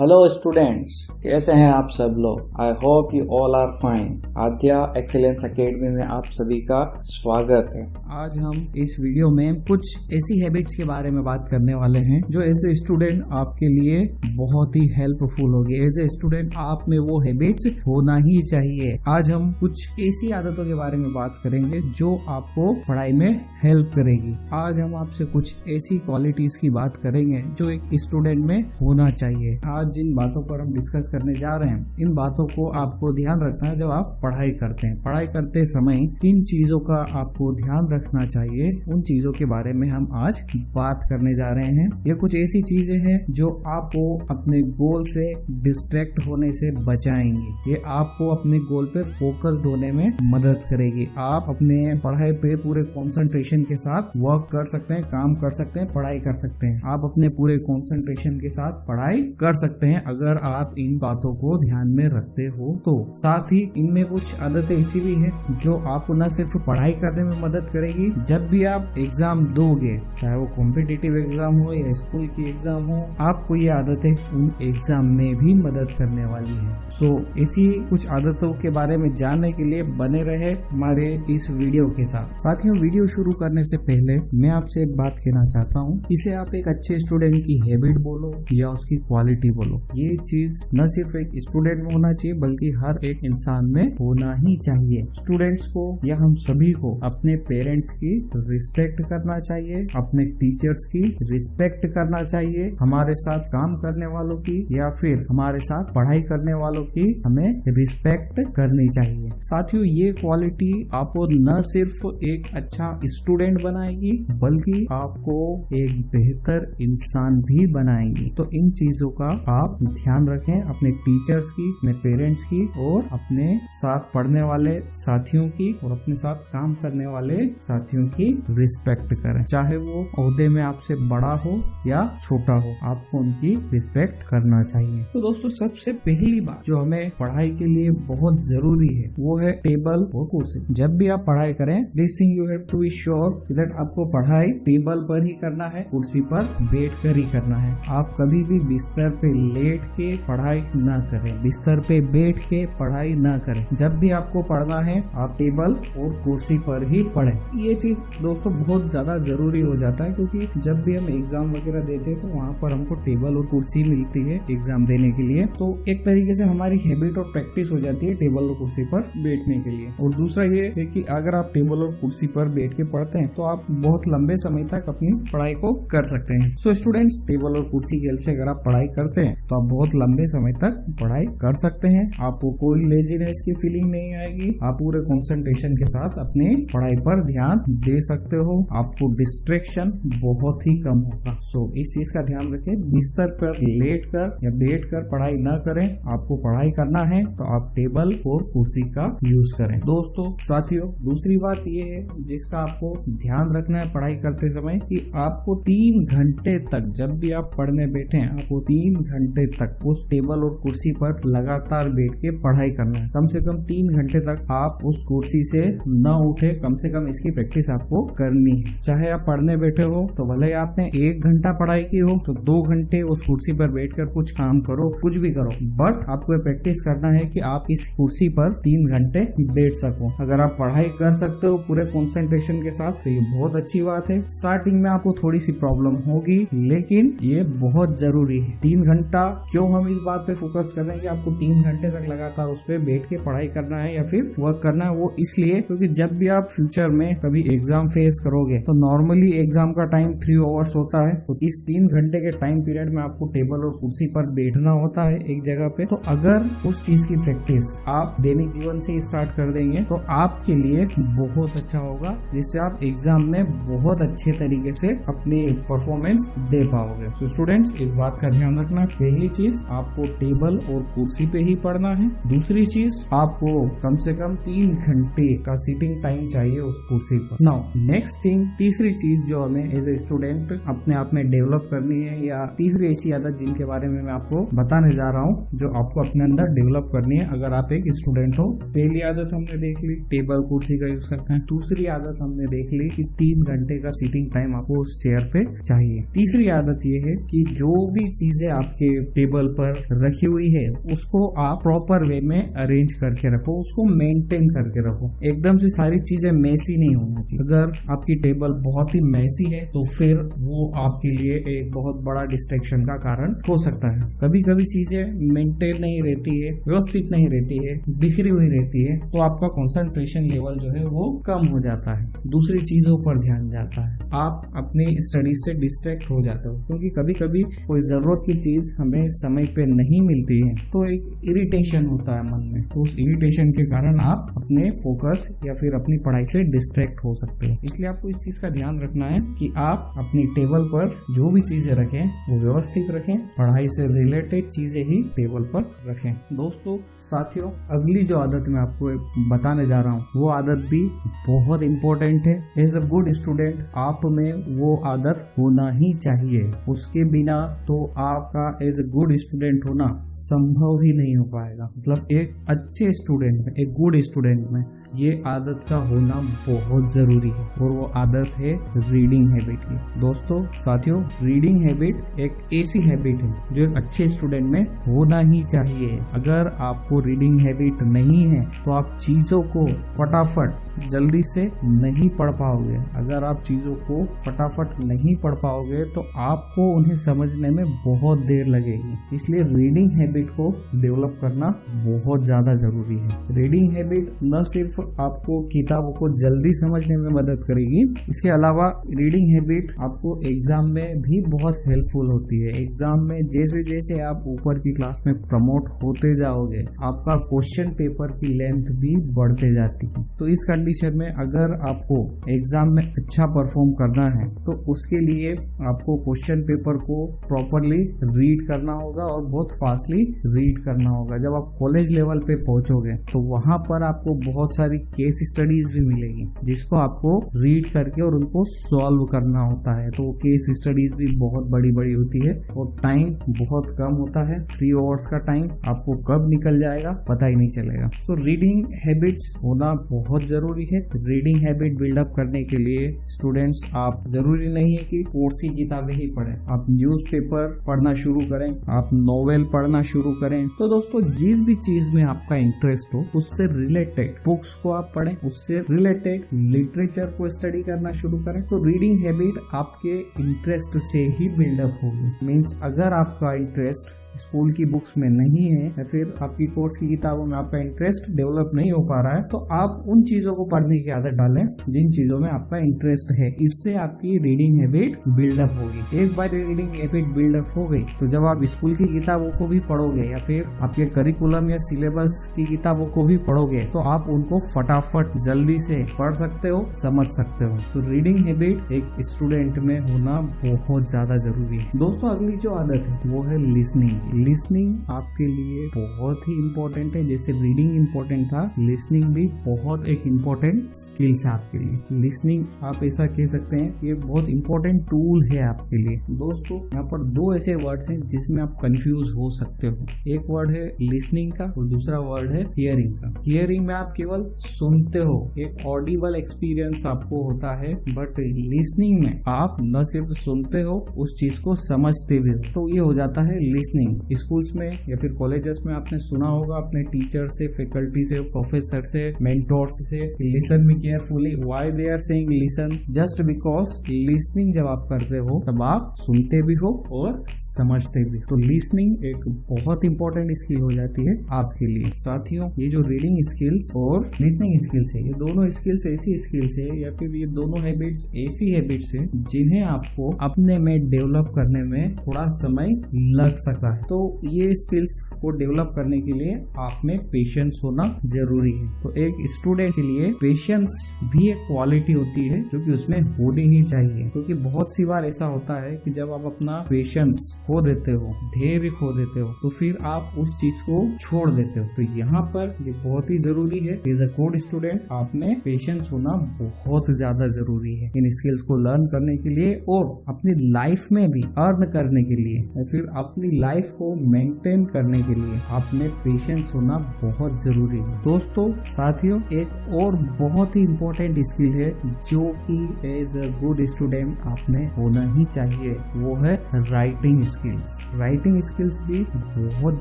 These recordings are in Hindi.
हेलो स्टूडेंट्स, कैसे हैं आप सब लोग। I hope you all are fine. Aadya excellence academy में आप सभी का स्वागत है। आज हम इस वीडियो में कुछ ऐसी हैबिट्स के बारे में बात करने वाले हैं जो एज ए स्टूडेंट आपके लिए बहुत ही हेल्पफुल होगी। एज ए स्टूडेंट आप में वो हैबिट्स होना ही चाहिए। आज हम कुछ ऐसी आदतों के बारे में बात करेंगे जो आपको पढ़ाई में हेल्प करेगी। आज हम आपसे कुछ ऐसी क्वालिटीज की बात करेंगे जो एक स्टूडेंट में होना चाहिए। आज जिन बातों पर हम डिस्कस करने जा रहे हैं, इन बातों को आपको ध्यान रखना है जब आप पढ़ाई करते हैं। पढ़ाई करते समय किन चीजों का आपको ध्यान रखना चाहिए, उन चीजों के बारे में हम आज बात करने जा रहे हैं। ये कुछ ऐसी चीजें हैं जो आपको अपने गोल से डिस्ट्रैक्ट होने से बचाएंगी। ये आपको अपने गोल पे फोकस्ड होने में मदद करेगी। आप अपने पढ़ाई पे पूरे कंसंट्रेशन के साथ वर्क कर सकते हैं, काम कर सकते हैं, पढ़ाई कर सकते हैं। आप अपने पूरे कंसंट्रेशन के साथ पढ़ाई कर सकते हैं अगर आप इन बातों को ध्यान में रखते हो तो। साथ ही इनमें कुछ आदतें ऐसी भी हैं जो आपको न सिर्फ पढ़ाई करने में मदद करेगी, जब भी आप एग्जाम दोगे, चाहे वो कॉम्पिटिटिव एग्जाम हो या स्कूल की एग्जाम हो, आपको ये आदतें उन एग्जाम में भी मदद करने वाली है। सो इसी कुछ आदतों के बारे में जानने के लिए बने रहे हमारे इस वीडियो के साथ। साथियों, वीडियो शुरू करने से पहले मैं आपसे एक बात कहना चाहता हूँ। इसे आप एक अच्छे स्टूडेंट की हैबिट बोलो या उसकी क्वालिटी बोलो, ये चीज न सिर्फ एक स्टूडेंट में होना चाहिए बल्कि हर एक इंसान में होना ही चाहिए। स्टूडेंट्स को या हम सभी को अपने पेरेंट्स की रिस्पेक्ट करना चाहिए, अपने टीचर्स की रिस्पेक्ट करना चाहिए, हमारे साथ काम करने वालों की या फिर हमारे साथ पढ़ाई करने वालों की हमें रिस्पेक्ट करनी चाहिए। साथियों, ये क्वालिटी आपको न सिर्फ एक अच्छा स्टूडेंट बनाएगी बल्कि आपको एक बेहतर इंसान भी बनाएगी। तो इन चीजों का आप ध्यान रखें, अपने टीचर्स की, अपने पेरेंट्स की और अपने साथ पढ़ने वाले साथियों की और अपने साथ काम करने वाले साथियों की रिस्पेक्ट करें। चाहे वो ओहदे में आपसे बड़ा हो या छोटा हो, आपको उनकी रिस्पेक्ट करना चाहिए। तो दोस्तों, सबसे पहली बात जो हमें पढ़ाई के लिए बहुत जरूरी है वो है टेबल और कुर्सी। जब भी आप पढ़ाई करें, this thing you have to be sure that आपको पढ़ाई टेबल पर ही करना है, कुर्सी पर बैठ कर ही करना है। आप कभी भी बिस्तर पे लेट के पढ़ाई न करें, बिस्तर पे बैठ के पढ़ाई न करें। जब भी आपको पढ़ना है आप टेबल और कुर्सी पर ही पढ़ें। ये चीज दोस्तों बहुत ज्यादा जरूरी हो जाता है क्योंकि जब भी हम एग्जाम वगैरह देते हैं तो वहाँ पर हमको टेबल और कुर्सी मिलती है एग्जाम देने के लिए। तो एक तरीके से हमारी हैबिट और प्रैक्टिस हो जाती है टेबल और कुर्सी पर बैठने के लिए। और दूसरा ये है कि अगर आप टेबल और कुर्सी पर बैठ के पढ़ते हैं तो आप बहुत लंबे समय तक अपनी पढ़ाई को कर सकते हैं। सो स्टूडेंट्स, टेबल और कुर्सी की हेल्प से अगर आप पढ़ाई करते हैं तो आप बहुत लंबे समय तक पढ़ाई कर सकते हैं। आपको कोई लेजीनेस की फीलिंग नहीं आएगी। आप पूरे कंसंट्रेशन के साथ अपनी पढ़ाई पर ध्यान दे सकते हो। आपको डिस्ट्रैक्शन बहुत ही कम होगा। सो इस चीज का ध्यान रखें, बिस्तर पर लेट कर या बैठ कर पढ़ाई न करें। आपको पढ़ाई करना है तो आप टेबल और कुर्सी का यूज करें। दोस्तों, साथियों, दूसरी बात ये है जिसका आपको ध्यान रखना है पढ़ाई करते समय कि आपको 3 घंटे तक, जब भी आप पढ़ने बैठे हैं, आपको 3 घंटे तक उस टेबल और कुर्सी पर लगातार बैठ के पढ़ाई करना है। कम से कम 3 घंटे तक आप उस कुर्सी से न उठे, कम से कम इसकी प्रैक्टिस आपको करनी है। चाहे आप पढ़ने बैठे हो तो भले ही आपने 1 घंटा पढ़ाई की हो तो 2 घंटे उस कुर्सी पर बैठकर कुछ काम करो, कुछ भी करो, बट आपको प्रैक्टिस करना है कि आप इस कुर्सी पर 3 घंटे बैठ सको। अगर आप पढ़ाई कर सकते हो पूरे कंसंट्रेशन के साथ तो ये बहुत अच्छी बात है। स्टार्टिंग में आपको थोड़ी सी प्रॉब्लम होगी लेकिन ये बहुत जरूरी है। 3 घंटा क्यों हम इस बात पे फोकस कर रहे हैं कि आपको 3 घंटे तक लगातार उस पे बैठ के पढ़ाई करना है या फिर वर्क करना है, वो इसलिए क्योंकि जब भी आप फ्यूचर में कभी एग्जाम फेस करोगे तो नॉर्मली एग्जाम का टाइम 3 आवर्स होता है। तो इस 3 घंटे के टाइम पीरियड में आपको टेबल और कुर्सी पर बैठना होता है एक जगह पे। तो अगर उस चीज की प्रैक्टिस आप दैनिक जीवन से स्टार्ट कर देंगे तो आपके लिए बहुत अच्छा होगा, जिससे आप एग्जाम में बहुत अच्छे तरीके से अपनी परफॉर्मेंस दे पाओगे। तो स्टूडेंट्स, इस बात का ध्यान रखना, पहली चीज आपको टेबल और कुर्सी पे ही पढ़ना है। दूसरी चीज, आपको कम से कम 3 घंटे का सीटिंग टाइम चाहिए उस कुर्सी पर। नाउ नेक्स्ट थिंग, तीसरी चीज जो हमें एज ए स्टूडेंट अपने आप में डेवलप करनी है, या तीसरी ऐसी आदत जिनके बारे में मैं आपको बताने जा रहा हूँ जो आपको अपने अंदर डेवलप करनी है अगर आप एक स्टूडेंट हो। पहली आदत हमने देख ली टेबल कुर्सी का यूज करना है। दूसरी आदत हमने देख ली कि 3 घंटे का सीटिंग टाइम आपको उस चेयर पे चाहिए। तीसरी आदत ये है कि जो भी चीजें आपके आपके टेबल पर रखी हुई है उसको आप प्रॉपर वे में अरेंज करके रखो, उसको मेंटेन करके रखो। एकदम से सारी चीजें मेसी नहीं होना चाहिए। अगर आपकी टेबल बहुत ही मेसी है तो फिर वो आपके लिए एक बहुत बड़ा डिस्ट्रैक्शन का कारण हो सकता है। कभी कभी चीजें मेंटेन नहीं रहती है, व्यवस्थित नहीं रहती है, बिखरी हुई रहती है, तो आपका कंसंट्रेशन लेवल जो है वो कम हो जाता है, दूसरी चीजों पर ध्यान जाता है, आप अपनी स्टडीज से डिस्ट्रैक्ट हो जाते हो। क्योंकि कभी कभी कोई जरूरत की चीज हमें समय पे नहीं मिलती है तो एक इरिटेशन होता है मन में, तो उस इरिटेशन के कारण आप अपने फोकस या फिर अपनी पढ़ाई से डिस्ट्रैक्ट हो सकते हो। इसलिए आपको इस चीज का ध्यान रखना है कि आप अपनी टेबल पर जो भी चीजें रखें वो व्यवस्थित रखें, पढ़ाई से रिलेटेड चीजें ही टेबल पर रखें। दोस्तों साथियों, अगली जो आदत मैं आपको बताने जा रहा हूँ वो आदत भी बहुत इम्पोर्टेंट है। एज अ गुड स्टूडेंट आप में वो आदत होना ही चाहिए, उसके बिना तो आपका एज अ गुड स्टूडेंट होना संभव ही नहीं हो पाएगा। मतलब एक अच्छे स्टूडेंट में, एक गुड स्टूडेंट में ये आदत का होना बहुत जरूरी है और वो आदत है रीडिंग हैबिट की। दोस्तों साथियों, रीडिंग हैबिट एक ऐसी हैबिट है जो एक अच्छे स्टूडेंट में होना ही चाहिए। अगर आपको रीडिंग हैबिट नहीं है तो आप चीजों को फटाफट जल्दी से नहीं पढ़ पाओगे। अगर आप चीजों को फटाफट नहीं पढ़ पाओगे तो आपको उन्हें समझने में बहुत देर लगेगी। इसलिए रीडिंग हैबिट को डेवलप करना बहुत ज्यादा जरूरी है। रीडिंग हैबिट न सिर्फ आपको किताबों को जल्दी समझने में मदद करेगी, इसके अलावा रीडिंग हैबिट आपको एग्जाम में भी बहुत हेल्पफुल होती है। एग्जाम में जैसे जैसे आप ऊपर की क्लास में प्रमोट होते जाओगे आपका क्वेश्चन पेपर की लेंथ भी बढ़ते जाती है। तो इस कंडीशन में अगर आपको एग्जाम में अच्छा परफॉर्म करना है तो उसके लिए आपको क्वेश्चन पेपर को प्रॉपरली रीड करना होगा और बहुत फास्टली रीड करना होगा। जब आप कॉलेज लेवल पे पहुंचोगे तो वहां पर आपको बहुत सारी केस स्टडीज भी मिलेगी जिसको आपको रीड करके और उनको सॉल्व करना होता है। तो केस स्टडीज भी बहुत बड़ी बड़ी होती है और टाइम बहुत कम होता है। 3 आवर्स का टाइम आपको कब निकल जाएगा पता ही नहीं चलेगा। सो रीडिंग हैबिट्स होना बहुत जरूरी है। रीडिंग हैबिट बिल्डअप करने के लिए स्टूडेंट्स आप जरूरी नहीं है कि कोर्स की किताबें ही पढ़ें, आप न्यूज़पेपर पढ़ना शुरू करें, आप नॉवेल पढ़ना शुरू करें। तो दोस्तों जिस भी चीज में आपका इंटरेस्ट हो उससे रिलेटेड बुक्स को आप पढ़ें, उससे रिलेटेड लिटरेचर को स्टडी करना शुरू करें। तो रीडिंग हैबिट आपके इंटरेस्ट से ही बिल्डअप होगी। मीन्स अगर आपका इंटरेस्ट स्कूल की बुक्स में नहीं है या फिर आपकी कोर्स की किताबों में आपका इंटरेस्ट डेवलप नहीं हो पा रहा है तो आप उन चीजों को पढ़ने की आदत डालें जिन चीजों में आपका इंटरेस्ट है। इससे आपकी रीडिंग हैबिट बिल्डअप होगी। एक बार रीडिंग हैबिट बिल्डअप हो गई तो जब आप स्कूल की किताबों को भी पढ़ोगे या फिर आपके करिकुलम या सिलेबस की किताबों को भी पढ़ोगे तो आप उनको फटाफट जल्दी से पढ़ सकते हो, समझ सकते हो। तो रीडिंग हैबिट एक स्टूडेंट में होना बहुत ज्यादा जरूरी है। दोस्तों अगली जो आदत है वो है लिसनिंग। लिसनिंग आपके लिए बहुत ही इम्पोर्टेंट है। जैसे रीडिंग इम्पोर्टेंट था, लिसनिंग भी बहुत एक इम्पोर्टेंट स्किल्स है आपके लिए। लिसनिंग आप ऐसा कह सकते हैं ये बहुत इम्पोर्टेंट टूल है आपके लिए। दोस्तों यहाँ पर 2 ऐसे वर्ड्स हैं जिसमें आप कंफ्यूज हो सकते हो। एक वर्ड है लिसनिंग का और दूसरा वर्ड है हियरिंग का। हियरिंग में आप केवल सुनते हो, एक ऑडिबल एक्सपीरियंस आपको होता है, बट लिसनिंग में आप न सिर्फ सुनते हो उस चीज को समझते भी हो। तो ये हो जाता है लिसनिंग। स्कूल्स में या फिर कॉलेजेस में आपने सुना होगा अपने टीचर से, फैकल्टी से, प्रोफेसर से, मेंटोर्स से, listen me carefully. Why they are saying listen? Just because listening जब आप करते हो तब आप सुनते भी हो और समझते भी। तो लिसनिंग एक बहुत इंपॉर्टेंट स्किल हो जाती है आपके लिए। साथियों ये जो रीडिंग स्किल्स और लिसनिंग स्किल्स है ये दोनों स्किल्स ऐसी स्किल्स है या फिर ये दोनों हैबिट्स ऐसी हैबिट्स है जिन्हें आपको अपने में डेवलप करने में थोड़ा समय लग सकता है। तो ये स्किल्स को डेवलप करने के लिए आप में पेशेंस होना जरूरी है। तो एक स्टूडेंट के लिए पेशेंस भी एक क्वालिटी होती है जो कि उसमें होनी ही चाहिए। क्योंकि बहुत सी बार ऐसा होता है कि जब आप अपना पेशेंस खो देते हो, धैर्य खो देते हो, तो फिर आप उस चीज को छोड़ देते हो। तो यहाँ पर ये बहुत ही जरूरी है एज अ गुड स्टूडेंट आपने पेशेंस होना बहुत ज्यादा जरूरी है इन स्किल्स को लर्न करने के लिए और अपनी लाइफ में भी अर्न करने के लिए या फिर अपनी लाइफ को मेंटेन करने के लिए आपने पेशेंस होना बहुत जरूरी है। दोस्तों साथियों, एक और बहुत ही इम्पोर्टेंट स्किल है जो कि एज अ गुड स्टूडेंट आपने होना ही चाहिए, वो है राइटिंग स्किल्स। राइटिंग स्किल्स भी बहुत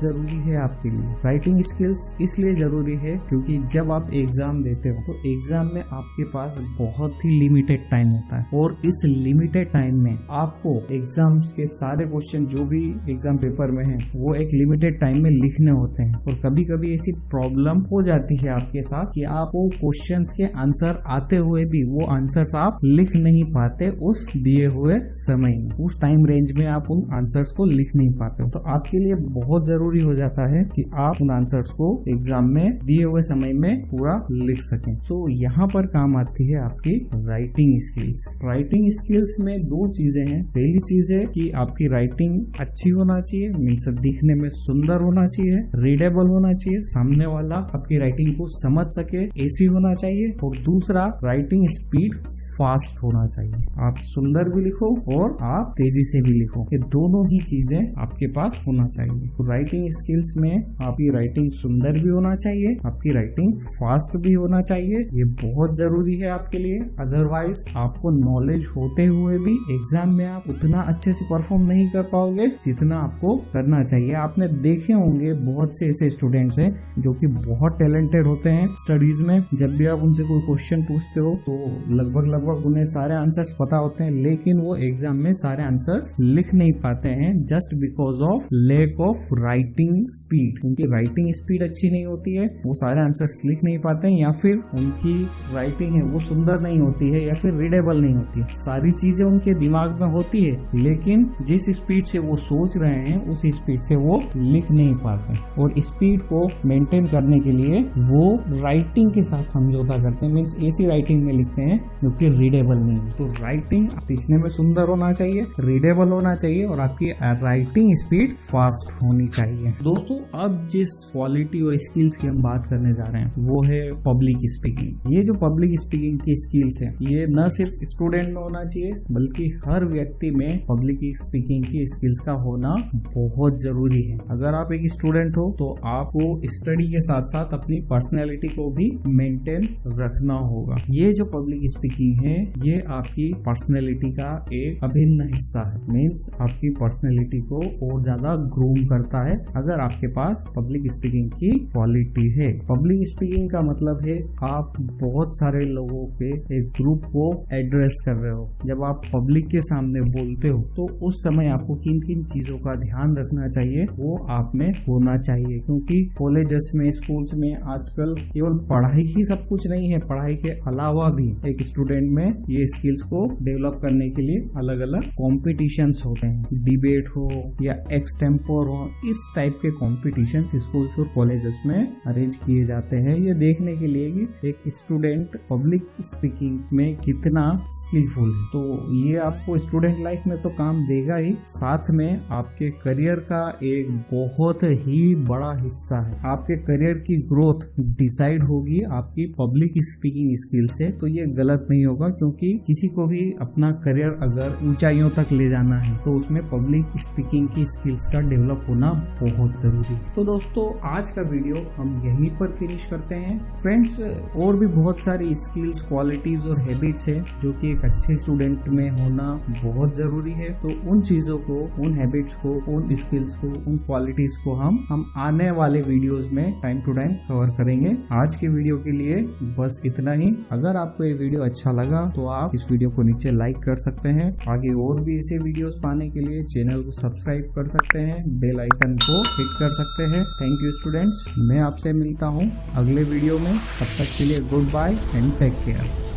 जरूरी है आपके लिए। राइटिंग स्किल्स इसलिए जरूरी है क्योंकि जब आप एग्जाम देते हो तो एग्जाम में आपके पास बहुत ही लिमिटेड टाइम होता है और इस लिमिटेड टाइम में आपको एग्जाम के सारे क्वेश्चन जो भी एग्जाम पेपर में है वो एक लिमिटेड टाइम में लिखने होते हैं। और कभी कभी ऐसी प्रॉब्लम हो जाती है आपके साथ कि आपको क्वेश्चंस के आंसर आते हुए भी वो आंसर्स आप लिख नहीं पाते उस दिए हुए समय में, उस टाइम रेंज में आप उन आंसर्स को लिख नहीं पाते। तो आपके लिए बहुत जरूरी हो जाता है कि आप उन आंसर्स को एग्जाम में दिए हुए समय में पूरा लिख सकें। तो यहाँ पर काम आती है आपकी राइटिंग स्किल्स। राइटिंग स्किल्स में दो चीजें हैं। पहली चीज है कि आपकी राइटिंग अच्छी होना चाहिए, मीन्स दिखने में सुंदर होना चाहिए, रीडेबल होना चाहिए, सामने वाला आपकी राइटिंग को समझ सके ऐसी होना चाहिए। और दूसरा, राइटिंग स्पीड फास्ट होना चाहिए। आप सुंदर भी लिखो और आप तेजी से भी लिखो, ये दोनों ही चीजें आपके पास होना चाहिए। तो राइटिंग स्किल्स में आपकी राइटिंग सुंदर भी होना चाहिए, आपकी राइटिंग फास्ट भी होना चाहिए, ये बहुत जरूरी है आपके लिए। अदरवाइज आपको नॉलेज होते हुए भी एग्जाम में आप उतना अच्छे से परफॉर्म नहीं कर पाओगे जितना आपको करना चाहिए। आपने देखे होंगे बहुत से ऐसे स्टूडेंट्स हैं जो कि बहुत टैलेंटेड होते हैं स्टडीज में। जब भी आप उनसे कोई क्वेश्चन पूछते हो तो लगभग उन्हें सारे आंसर्स पता होते हैं, लेकिन वो एग्जाम में सारे आंसर्स लिख नहीं पाते हैं just because of lack of writing speed. उनकी राइटिंग स्पीड अच्छी नहीं होती है, वो सारे आंसर्स लिख नहीं पाते हैं, या फिर उनकी राइटिंग है वो सुंदर नहीं होती है या फिर रीडेबल नहीं होती है। सारी चीजें उनके दिमाग में होती है लेकिन जिस स्पीड से वो सोच रहे हैं उस स्पीड से वो लिख नहीं पाते। और स्पीड को मेंटेन करने के लिए वो राइटिंग के साथ समझौता करते हैं, मीन्स ऐसी राइटिंग में लिखते हैं जो कि रीडेबल नहीं है। तो राइटिंग दिखने में सुंदर होना चाहिए, रीडेबल होना चाहिए और आपकी राइटिंग स्पीड फास्ट होनी चाहिए। दोस्तों, अब जिस क्वालिटी और स्किल्स की हम बात करने जा रहे हैं वो है पब्लिक स्पीकिंग। ये जो पब्लिक स्पीकिंग की स्किल्स है ये न सिर्फ स्टूडेंट में होना चाहिए बल्कि हर व्यक्ति में पब्लिक स्पीकिंग की स्किल्स का होना बहुत जरूरी है। अगर आप एक स्टूडेंट हो तो आपको स्टडी के साथ साथ अपनी पर्सनैलिटी को भी मेंटेन रखना होगा। ये जो पब्लिक स्पीकिंग है ये आपकी पर्सनैलिटी का एक अभिन्न हिस्सा है, मीन्स आपकी पर्सनैलिटी को और ज्यादा ग्रूम करता है अगर आपके पास पब्लिक स्पीकिंग की क्वालिटी है। पब्लिक स्पीकिंग का मतलब है आप बहुत सारे लोगों के एक ग्रुप को एड्रेस कर रहे हो। जब आप पब्लिक के सामने बोलते हो तो उस समय आपको किन किन चीजों का ध्यान रखना चाहिए वो आप में होना चाहिए, क्योंकि कॉलेजेस में, स्कूल्स में आजकल केवल पढ़ाई ही सब कुछ नहीं है, पढ़ाई के अलावा भी एक स्टूडेंट में ये स्किल्स को डेवलप करने के लिए अलग अलग कॉम्पिटिशन्स होते हैं। डिबेट हो या एक्सटेम्पोर हो, इस टाइप के कॉम्पिटिशन्स स्कूल्स और कॉलेजेस में अरेंज किए जाते हैं ये देखने के लिए कि एक स्टूडेंट पब्लिक स्पीकिंग में कितना स्किलफुल है। तो ये आपको स्टूडेंट लाइफ में तो काम देगा ही, साथ में आपके करियर का एक बहुत ही बड़ा हिस्सा है। आपके करियर की ग्रोथ डिसाइड होगी आपकी पब्लिक स्पीकिंग स्किल से। तो ये गलत नहीं होगा, क्योंकि किसी को भी अपना करियर अगर ऊंचाइयों तक ले जाना है तो उसमें पब्लिक स्पीकिंग की स्किल्स का डेवलप होना बहुत जरूरी है। तो दोस्तों, आज का वीडियो हम यहीं पर फिनिश करते हैं। फ्रेंड्स, और भी बहुत सारी स्किल्स, क्वालिटीज और हैबिट्स है जो कि एक अच्छे स्टूडेंट में होना बहुत जरूरी है। तो उन चीजों को, उन हैबिट्स को, उन स्किल्स को, उन क्वालिटीज को हम आने वाले वीडियोस में टाइम टू टाइम कवर करेंगे। आज के वीडियो के लिए बस इतना ही। अगर आपको ये वीडियो अच्छा लगा तो आप इस वीडियो को नीचे लाइक कर सकते हैं। आगे और भी ऐसे वीडियोस पाने के लिए चैनल को सब्सक्राइब कर सकते हैं, बेल आइकन को हिट कर सकते हैं। थैंक यू स्टूडेंट्स, मैं आपसे मिलता हूँ अगले वीडियो में। तब तक के लिए good bye and take care.